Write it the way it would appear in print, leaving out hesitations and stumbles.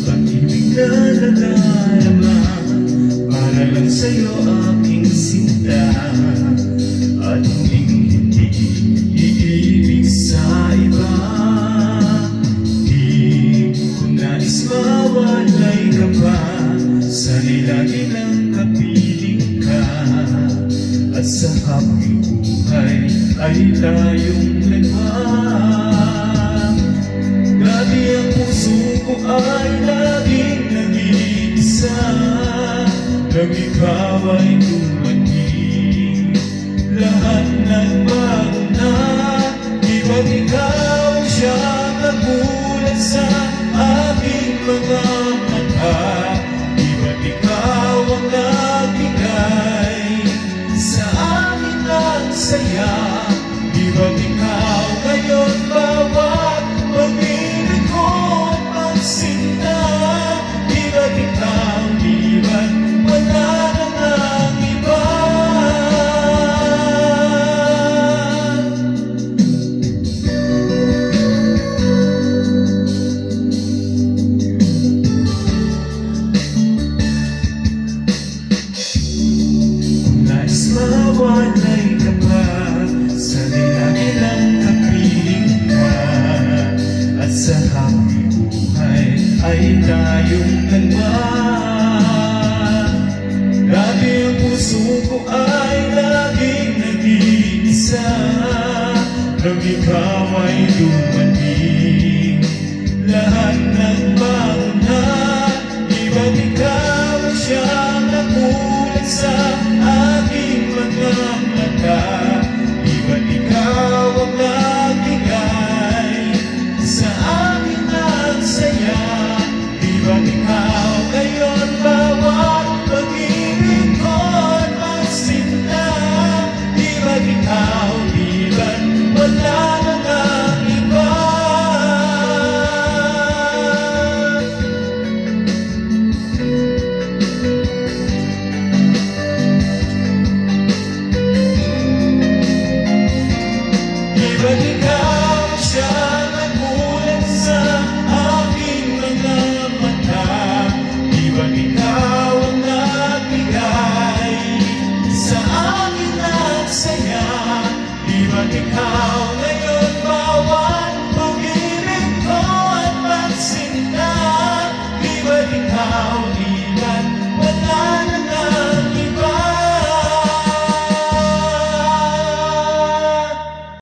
Pag-ibig na nadarama para lang sa'yo aking sinta, at hindi iibig sa iba. Di ko nais mawalay ka pa sa nilagilang kapiling ka, at sa habang buhay ay tayong dalawa. Dati ang puso ko ay laging nag-iisa, nang ikaw ay dumating. Lahat nagbago na, di ba't ikaw siyang nagulat sa aking mga mata? Di ba't ikaw ang nagbigay sa akin ng saya? Di ba't ikaw ngayon bawat pag-ibig ko at pagsinta? Di ba't ikaw, di ba't wala nang ang iba? Kung nais mawalay ka pa sa nilagilang kapiling ka, at sa habang buhay ay tayong dalawa. Dati ang puso ko ay laging nag-iisa, nang ikaw ay dumating. Lahat nagbago na, di ba't ikaw siyang nagulat sa aking mga mata? Di ba't ikaw ang nagbigay sa akin ng saya? Di ba't ikaw ngayon bawat pag-ibig ko at pagsinta? Di ba't ikaw, di ba't wala nang ang iba? Di ba't ikaw siyang nagulat sa aking mga mata? Di ba't ikaw ang nagbigay sa akin ng saya? Di ba't ikaw ngayon bawat pag-ibig ko at pagsinta? Di ba't ikaw, di